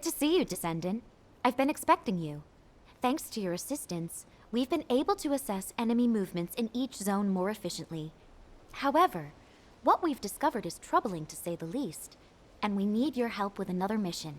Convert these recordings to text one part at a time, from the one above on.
Good to see you, Descendant. I've been expecting you. Thanks to your assistance, we've been able to assess enemy movements in each zone more efficiently. However, what we've discovered is troubling to say the least, and we need your help with another mission.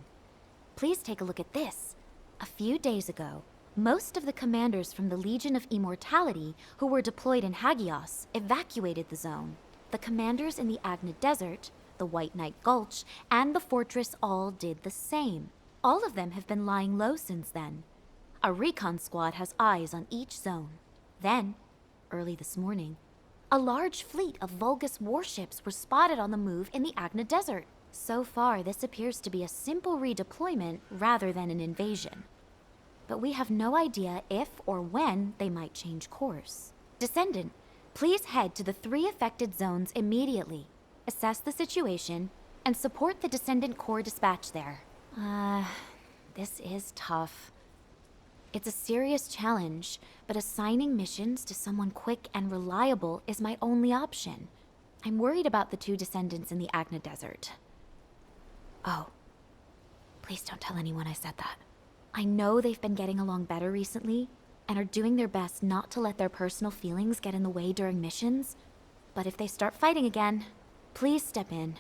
Please take a look at this. A few days ago, most of the commanders from the Legion of Immortality who were deployed in Hagios evacuated the zone. The commanders in the Agna Desert, the White Knight Gulch, and the fortress all did the same. All of them have been lying low since then. A recon squad has eyes on each zone. Then, early this morning, a large fleet of Vulgus warships were spotted on the move in the Agna Desert. So far, this appears to be a simple redeployment rather than an invasion. But we have no idea if or when they might change course. Descendant, please head to the 3 affected zones immediately. Assess the situation, and support the Descendant Corps dispatch there. This is tough. It's a serious challenge, but assigning missions to someone quick and reliable is my only option. I'm worried about the 2 Descendants in the Agna Desert. Oh, please don't tell anyone I said that. I know they've been getting along better recently, and are doing their best not to let their personal feelings get in the way during missions. But if they start fighting again, please step in.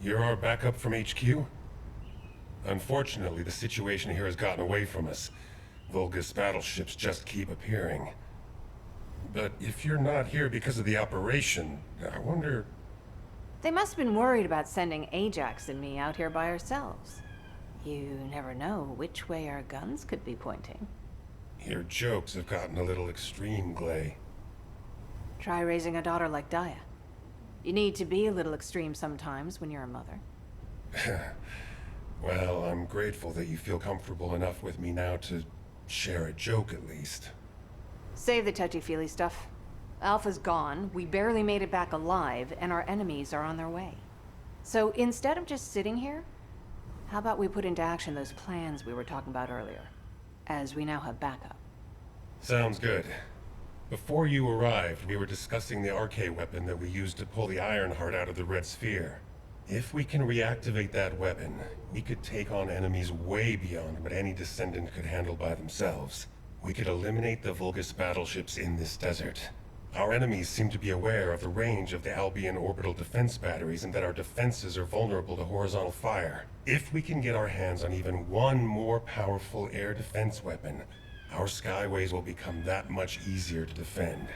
You're our backup from HQ? Unfortunately, the situation here has gotten away from us. Vulgus battleships just keep appearing. But if you're not here because of the operation, I wonder... They must have been worried about sending Ajax and me out here by ourselves. You never know which way our guns could be pointing. Your jokes have gotten a little extreme, Glay. Try raising a daughter like Daya. You need to be a little extreme sometimes when you're a mother. Well, I'm grateful that you feel comfortable enough with me now to share a joke at least. Save the touchy-feely stuff. Alpha's gone, we barely made it back alive, and our enemies are on their way. So instead of just sitting here, how about we put into action those plans we were talking about earlier, as we now have backup? Sounds good. Before you arrived, we were discussing the RK weapon that we used to pull the Ironheart out of the Red Sphere. If we can reactivate that weapon, we could take on enemies way beyond what any Descendant could handle by themselves. We could eliminate the Vulgus battleships in this desert. Our enemies seem to be aware of the range of the Albion orbital defense batteries and that our defenses are vulnerable to horizontal fire. If we can get our hands on even one more powerful air defense weapon, our skyways will become that much easier to defend.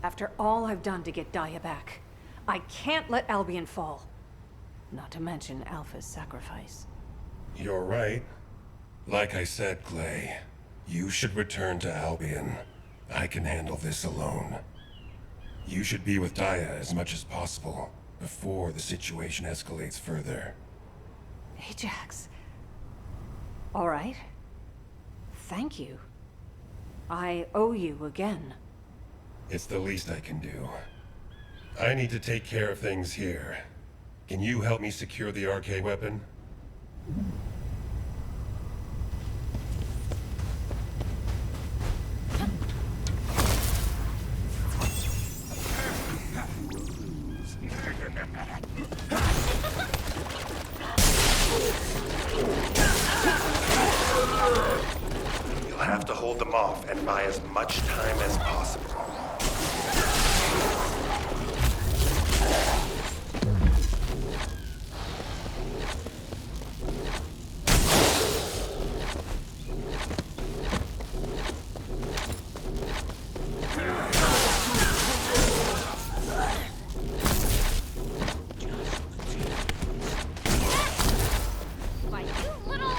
After all I've done to get Daya back, I can't let Albion fall. Not to mention Alpha's sacrifice. You're right. Like I said, Glay, you should return to Albion. I can handle this alone. You should be with Daya as much as possible, before the situation escalates further. Ajax. All right. Thank you. I owe you again. It's the least I can do. I need to take care of things here. Can you help me secure the RK weapon? have to hold them off and buy as much time as possible. Why, you little...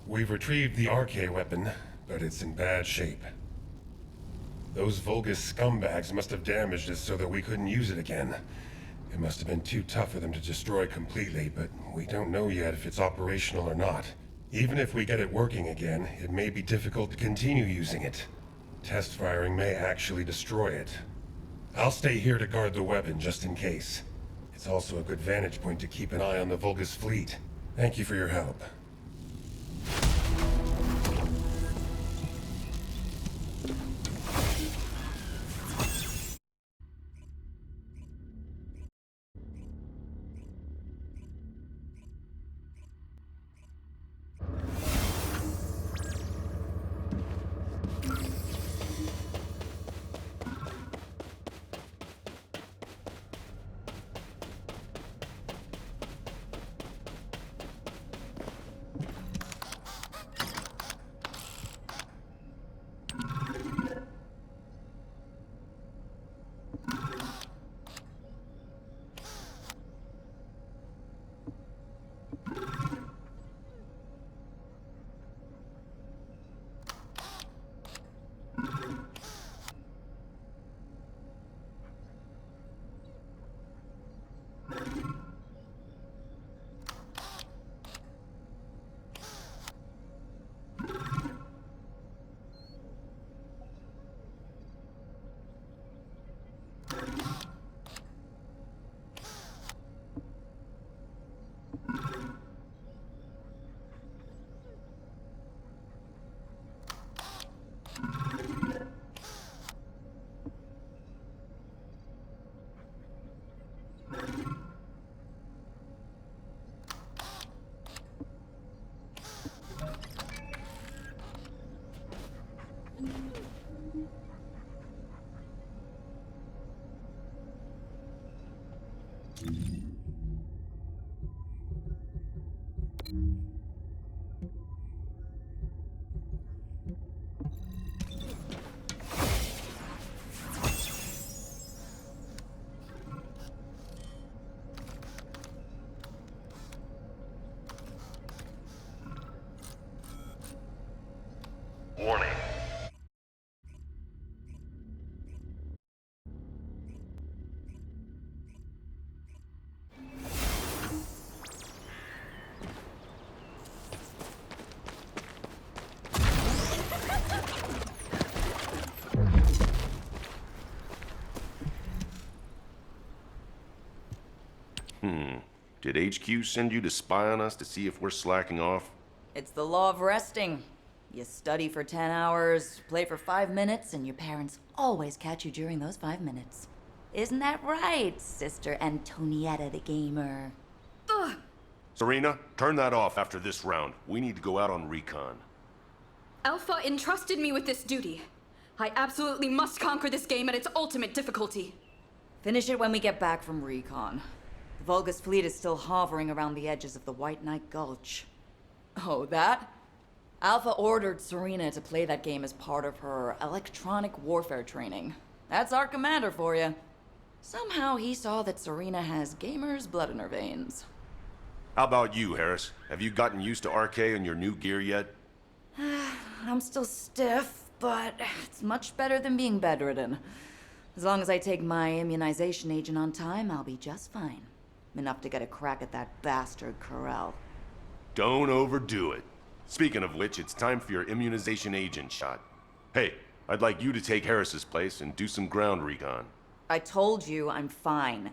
We've retrieved the RK weapon, but it's in bad shape. Those Vulgus scumbags must have damaged it so that we couldn't use it again. It must have been too tough for them to destroy completely, but we don't know yet if it's operational or not. Even if we get it working again, it may be difficult to continue using it. Test firing may actually destroy it. I'll stay here to guard the weapon just in case. It's also a good vantage point to keep an eye on the Vulgus fleet. Thank you for your help. Warning. Did HQ send you to spy on us to see if we're slacking off? It's the law of resting. You study for 10 hours, play for 5 minutes, and your parents always catch you during those 5 minutes. Isn't that right, Sister Antonietta the Gamer? Ugh. Serena, turn that off after this round. We need to go out on recon. Alpha entrusted me with this duty. I absolutely must conquer this game at its ultimate difficulty. Finish it when we get back from recon. The Vulgus fleet is still hovering around the edges of the White Knight Gulch. Oh, that? Alpha ordered Serena to play that game as part of her electronic warfare training. That's our commander for you. Somehow he saw that Serena has gamer's blood in her veins. How about you, Harris? Have you gotten used to RK and your new gear yet? I'm still stiff, but it's much better than being bedridden. As long as I take my immunization agent on time, I'll be just fine. Enough to get a crack at that bastard Corel. Don't overdo it. Speaking of which, it's time for your immunization agent shot. Hey, I'd like you to take Harris's place and do some ground recon. I told you I'm fine.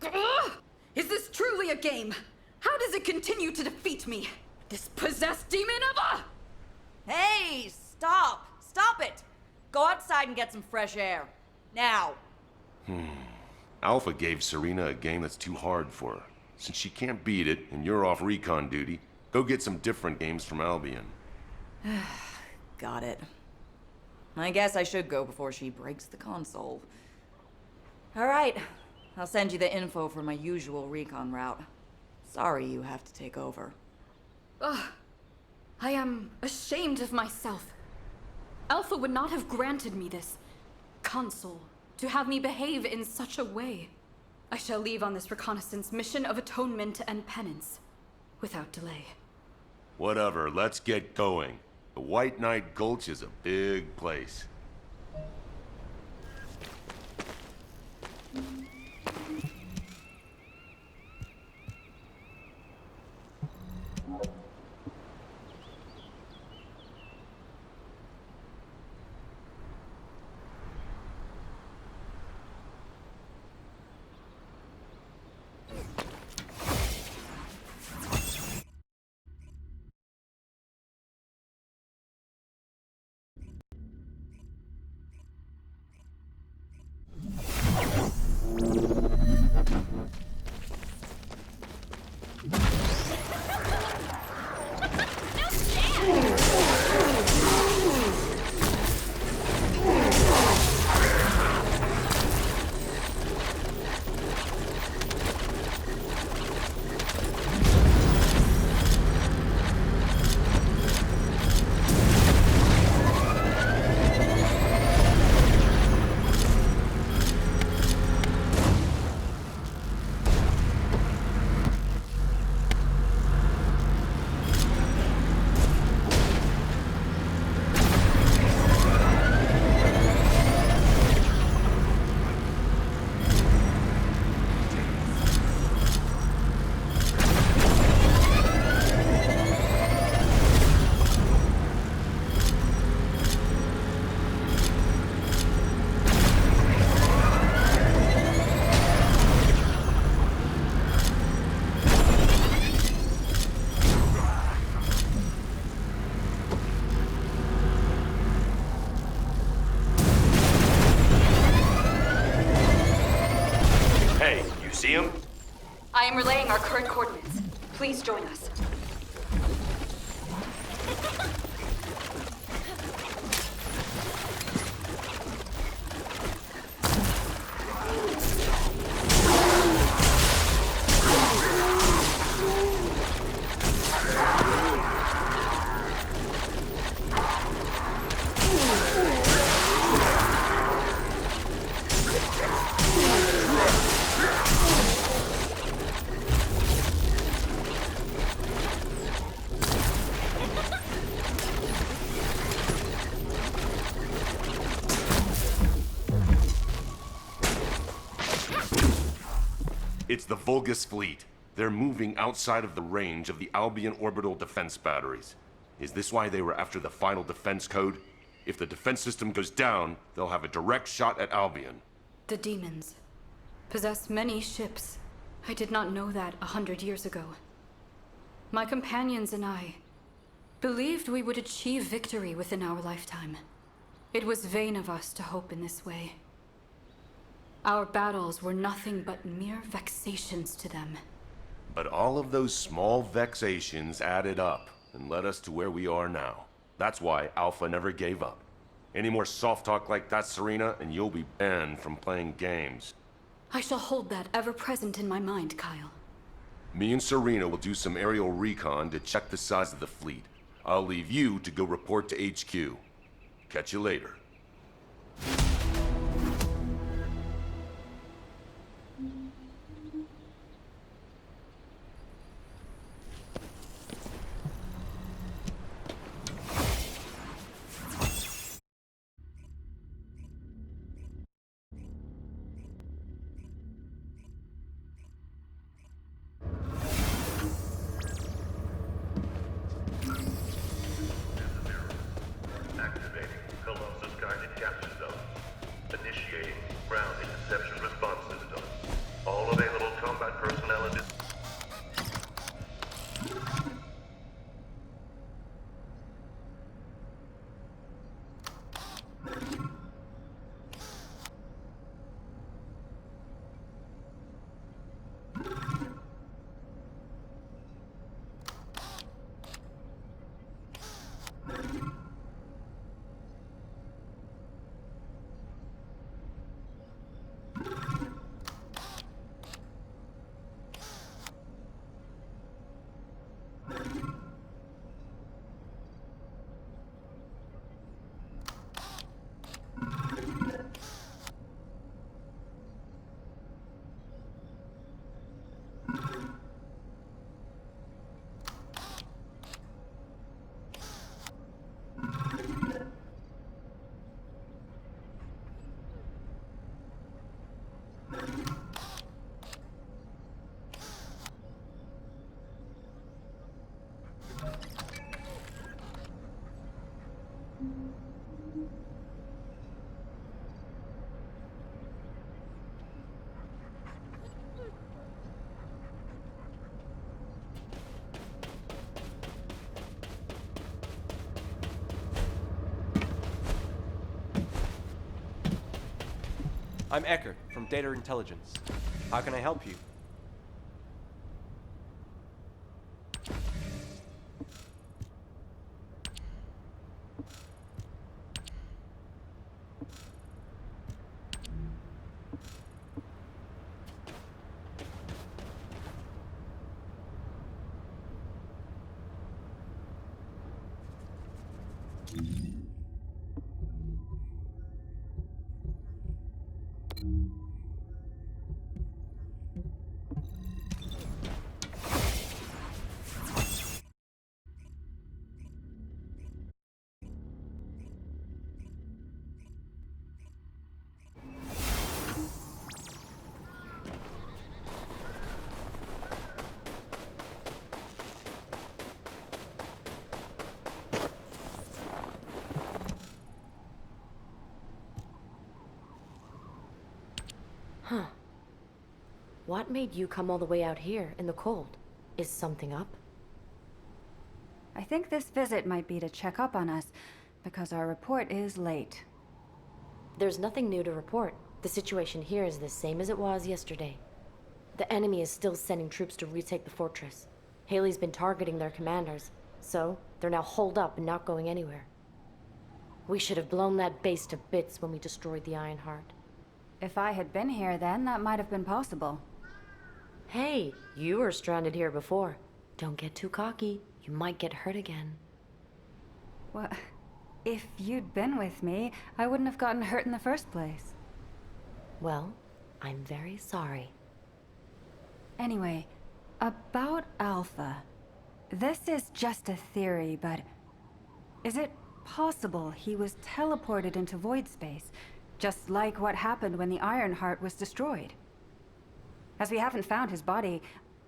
Ugh! Is this truly a game? How does it continue to defeat me? This possessed demon of a... Hey, stop! Stop it! Go outside and get some fresh air. Now! Alpha gave Serena a game that's too hard for her. Since she can't beat it, and you're off recon duty, go get some different games from Albion. Got it. I guess I should go before she breaks the console. Alright, I'll send you the info for my usual recon route. Sorry you have to take over. Ugh. I am ashamed of myself. Alpha would not have granted me this console to have me behave in such a way. I shall leave on this reconnaissance mission of atonement and penance without delay. Whatever, let's get going. The White Knight Gulch is a big place. See him? I am relaying our current coordinates. Please join us. It's the Vulgus fleet. They're moving outside of the range of the Albion orbital defense batteries. Is this why they were after the final defense code? If the defense system goes down, they'll have a direct shot at Albion. The demons possess many ships. I did not know that 100 years ago. My companions and I believed we would achieve victory within our lifetime. It was vain of us to hope in this way. Our battles were nothing but mere vexations to them. But all of those small vexations added up and led us to where we are now. That's why Alpha never gave up. Any more soft talk like that, Serena, and you'll be banned from playing games. I shall hold that ever present in my mind, Kyle. Me and Serena will do some aerial recon to check the size of the fleet. I'll leave you to go report to HQ. Catch you later. I'm Eckert from Data Intelligence. How can I help you? Huh. What made you come all the way out here in the cold? Is something up? I think this visit might be to check up on us, because our report is late. There's nothing new to report. The situation here is the same as it was yesterday. The enemy is still sending troops to retake the fortress. Haley's been targeting their commanders, so they're now holed up and not going anywhere. We should have blown that base to bits when we destroyed the Ironheart. If I had been here then, that might have been possible. Hey, you were stranded here before. Don't get too cocky. You might get hurt again. Well, if you'd been with me, I wouldn't have gotten hurt in the first place. Well, I'm very sorry. Anyway, about Alpha. This is just a theory, but is it possible he was teleported into void space, just like what happened when the Ironheart was destroyed? As we haven't found his body,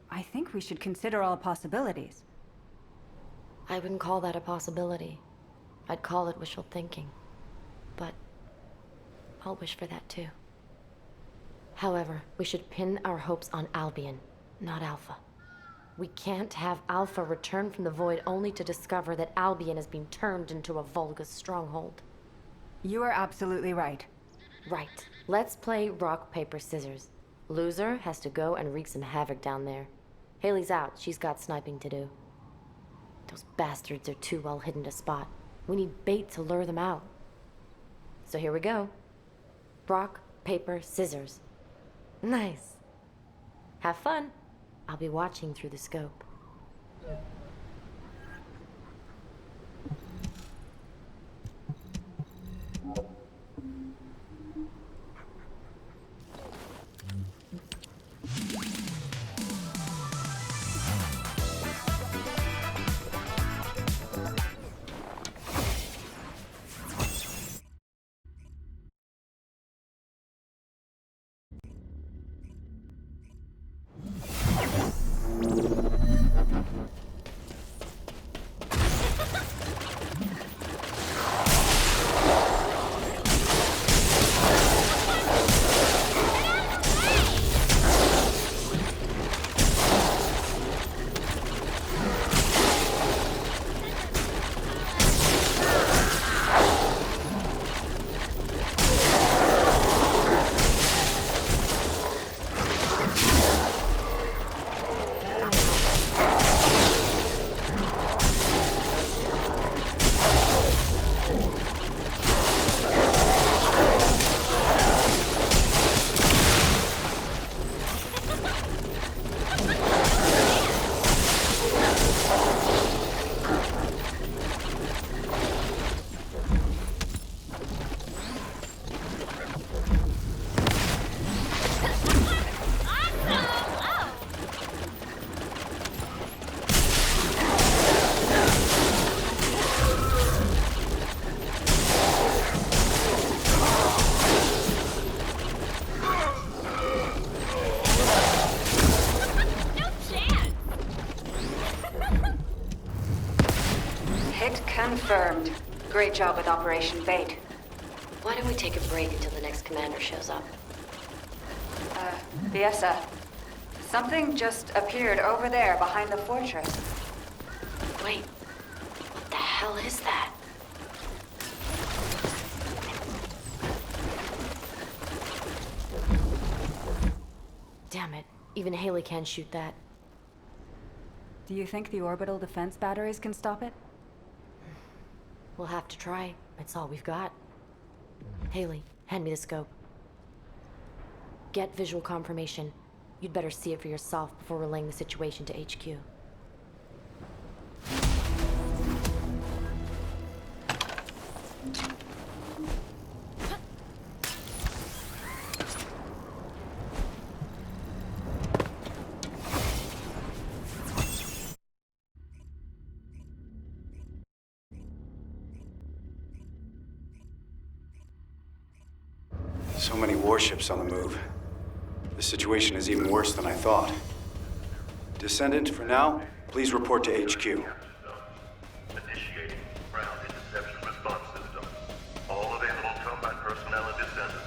I think we should consider all possibilities. I wouldn't call that a possibility. I'd call it wishful thinking. But I'll wish for that too. However, we should pin our hopes on Albion, not Alpha. We can't have Alpha return from the void only to discover that Albion has been turned into a Vulgus stronghold. You are absolutely right. Right. Let's play rock, paper, scissors. Loser has to go and wreak some havoc down there. Haley's out. She's got sniping to do. Those bastards are too well hidden to spot. We need bait to lure them out. So here we go. Rock, paper, scissors. Nice. Have fun. I'll be watching through the scope. Confirmed. Great job with Operation Bait. Why don't we take a break until the next commander shows up? Biesa. Something just appeared over there behind the fortress. Wait. What the hell is that? Even Haley can't shoot that. Do you think the orbital defense batteries can stop it? We'll have to try. It's all we've got. Haley, hand me the scope. Get visual confirmation. You'd better see it for yourself before relaying the situation to HQ. So many warships on the move. The situation is even worse than I thought. Descendant, for now, please report to HQ. Initiating ground interception response system. All available combat personnel and descendants.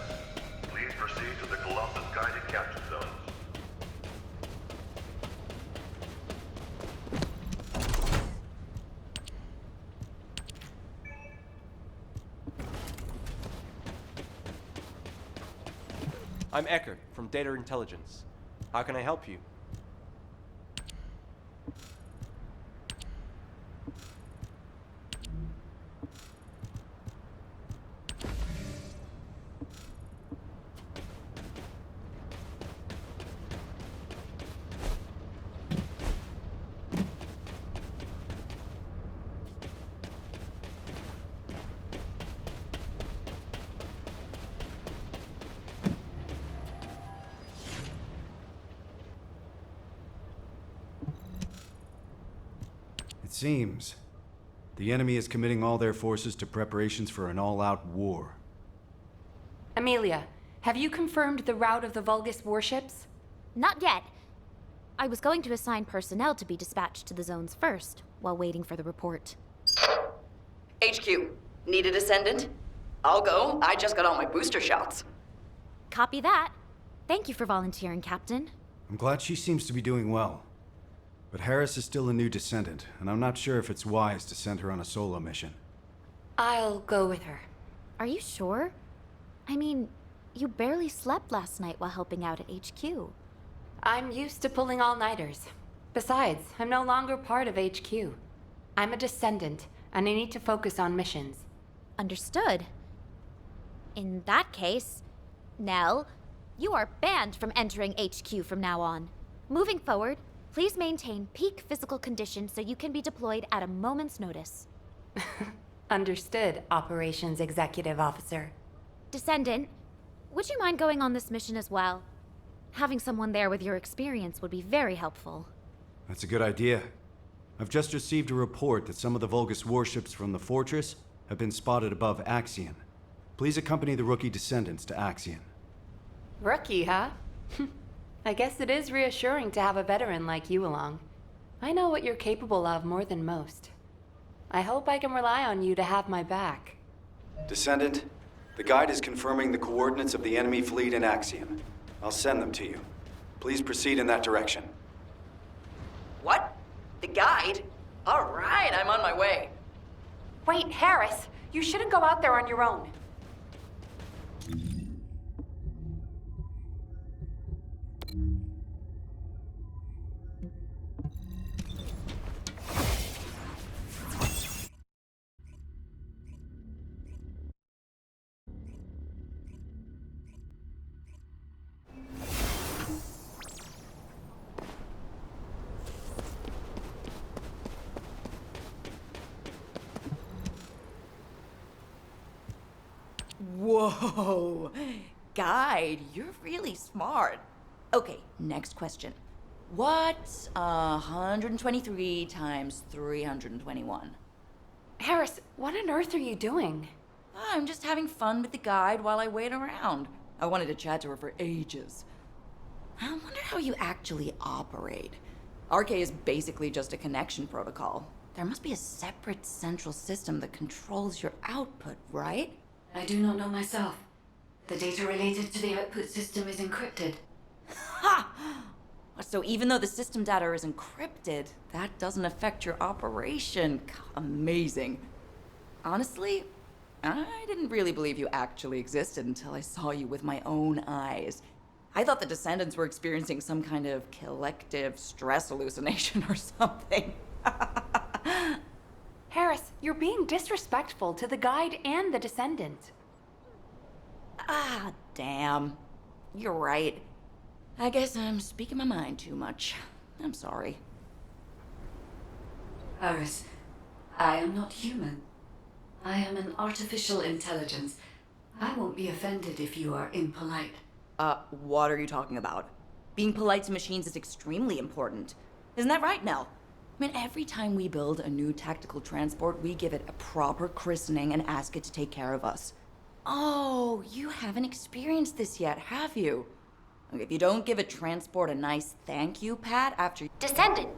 Please proceed to the Colossus guided capture zones. I'm Eckert from Data Intelligence. How can I help you? It seems the enemy is committing all their forces to preparations for an all-out war. Amelia, have you confirmed the route of the Vulgus warships? Not yet. I was going to assign personnel to be dispatched to the zones first, while waiting for the report. HQ, need a Descendant? I'll go. I just got all my booster shots. Copy that. Thank you for volunteering, Captain. I'm glad she seems to be doing well. But Harris is still a new Descendant, and I'm not sure if it's wise to send her on a solo mission. I'll go with her. Are you sure? I mean, you barely slept last night while helping out at HQ. I'm used to pulling all-nighters. Besides, I'm no longer part of HQ. I'm a Descendant, and I need to focus on missions. Understood. In that case, Nell, you are banned from entering HQ from now on. Moving forward, please maintain peak physical condition so you can be deployed at a moment's notice. Understood, Operations Executive Officer. Descendant, would you mind going on this mission as well? Having someone there with your experience would be very helpful. That's a good idea. I've just received a report that some of the Vulgus warships from the Fortress have been spotted above Axion. Please accompany the rookie Descendants to Axion. Rookie, huh? I guess it is reassuring to have a veteran like you along. I know what you're capable of more than most. I hope I can rely on you to have my back. Descendant, the guide is confirming the coordinates of the enemy fleet in Axion. I'll send them to you. Please proceed in that direction. What? The guide? All right, I'm on my way. Wait, Harris! You shouldn't go out there on your own. Whoa! Guide, you're really smart. Okay, next question. What's 123 times 321? Harris, what on earth are you doing? I'm just having fun with the guide while I wait around. I wanted to chat to her for ages. I wonder how you actually operate. RK is basically just a connection protocol. There must be a separate central system that controls your output, right? I do not know myself. The data related to the output system is encrypted. Ha! So even though the system data is encrypted, that doesn't affect your operation. Amazing. Honestly, I didn't really believe you actually existed until I saw you with my own eyes. I thought the Descendants were experiencing some kind of collective stress hallucination or something. Harris, you're being disrespectful to the Guide and the Descendant. Ah, damn. You're right. I guess I'm speaking my mind too much. I'm sorry. Harris, I am not human. I am an artificial intelligence. I won't be offended if you are impolite. What are you talking about? Being polite to machines is extremely important. Isn't that right, Nell? I mean, every time we build a new tactical transport, we give it a proper christening and ask it to take care of us. Oh, you haven't experienced this yet, have you? If you don't give a transport a nice thank you pat after... Descendant,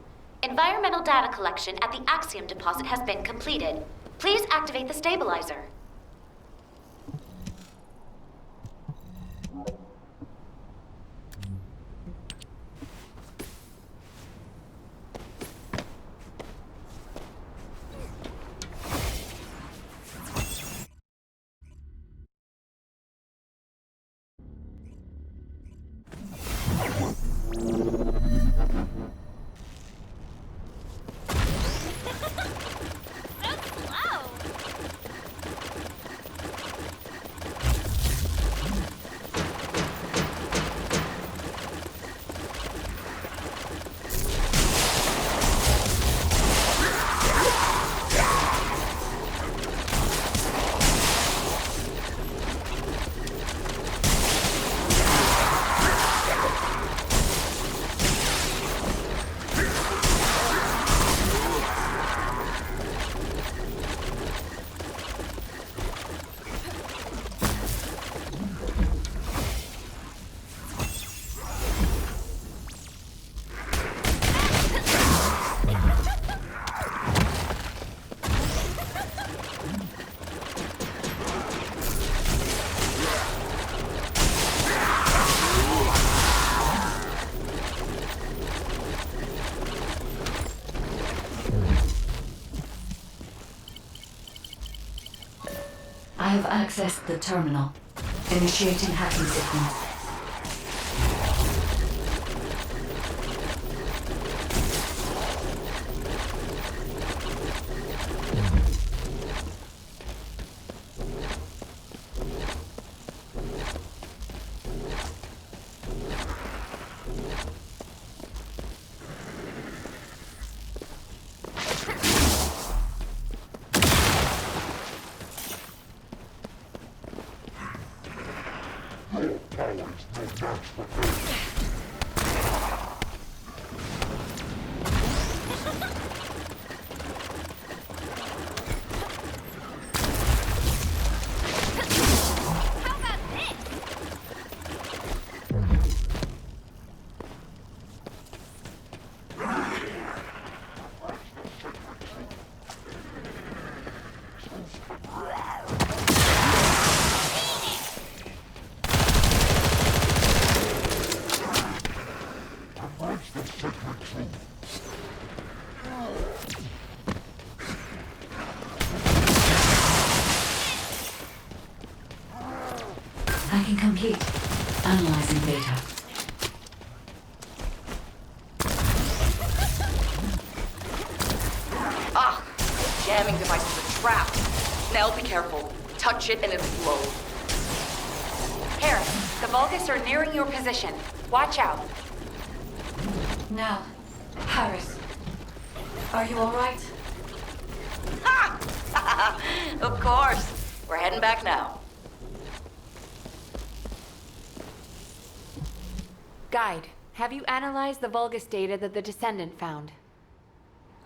environmental data collection at the Axiom deposit has been completed. Please activate the stabilizer. I have accessed the terminal. Initiating hacking sequence. Hacking complete. Analyzing data. Ah! Jamming device is a trap. Nell, be careful. Touch it and it'll blow. Harris, the Vulgus are nearing your position. Watch out. Now, Harris, are you all right? Ha! Of course. We're heading back now. Guide, have you analyzed the Vulgus data that the Descendant found?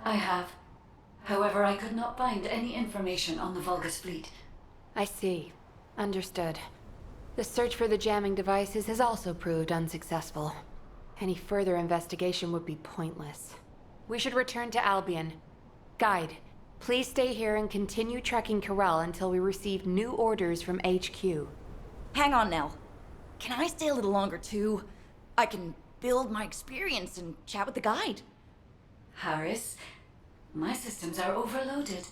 I have. However, I could not find any information on the Vulgus fleet. I see. Understood. The search for the jamming devices has also proved unsuccessful. Any further investigation would be pointless. We should return to Albion. Guide, please stay here and continue tracking Corel until we receive new orders from HQ. Hang on, Nell. Can I stay a little longer, too? I can build my experience and chat with the guide. Harris, my systems are overloaded.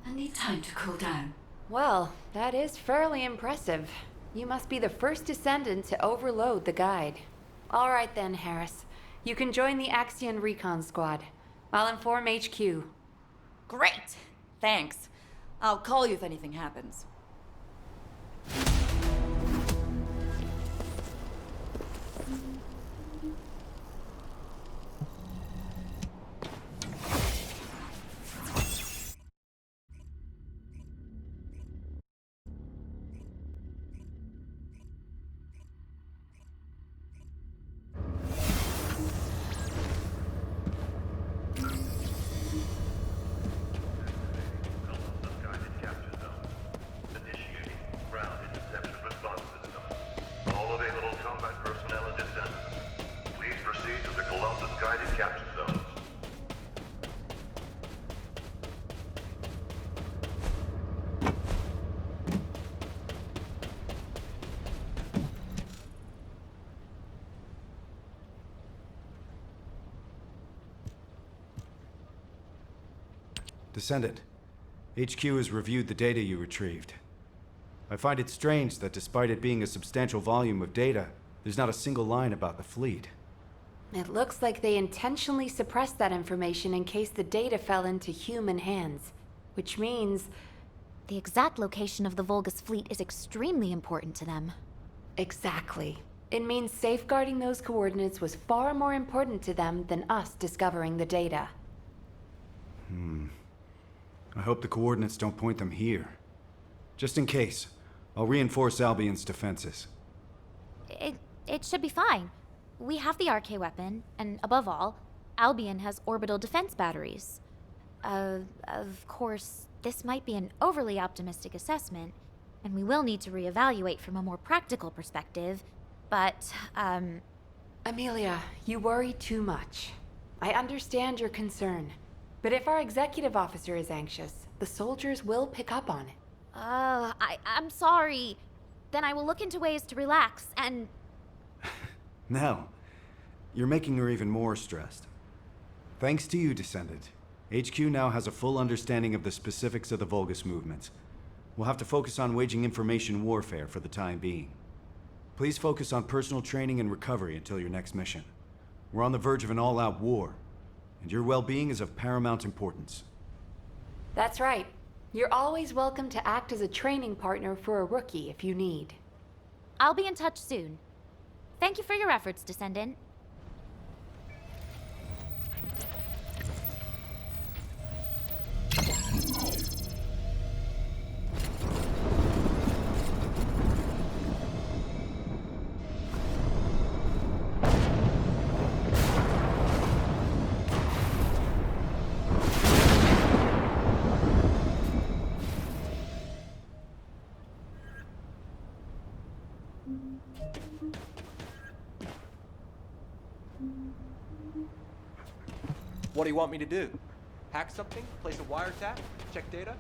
I need time to cool down. Well, that is fairly impressive. You must be the first Descendant to overload the guide. All right then, Harris. You can join the Axion Recon Squad. I'll inform HQ. Great! Thanks. I'll call you if anything happens. Colossus guided capture zone. Initiating ground interception response system. All available combat personnel and descendants. Please proceed to the Colossus guided capture zones. Descendant, HQ has reviewed the data you retrieved. I find it strange that despite it being a substantial volume of data, there's not a single line about the fleet. It looks like they intentionally suppressed that information in case the data fell into human hands. Which means... The exact location of the Vulgus fleet is extremely important to them. Exactly. It means safeguarding those coordinates was far more important to them than us discovering the data. I hope the coordinates don't point them here. Just in case, I'll reinforce Albion's defenses. It should be fine. We have the RK weapon, and above all, Albion has orbital defense batteries. Of course, this might be an overly optimistic assessment, and we will need to reevaluate from a more practical perspective, but, Amelia, you worry too much. I understand your concern. But if our executive officer is anxious, the soldiers will pick up on it. I'm sorry. Then I will look into ways to relax, and... Now, you're making her even more stressed. Thanks to you, Descendant, HQ now has a full understanding of the specifics of the Vulgus movements. We'll have to focus on waging information warfare for the time being. Please focus on personal training and recovery until your next mission. We're on the verge of an all-out war, and your well-being is of paramount importance. That's right. You're always welcome to act as a training partner for a rookie if you need. I'll be in touch soon. Thank you for your efforts, Descendant. What do you want me to do? Hack something? Place a wiretap? Check data?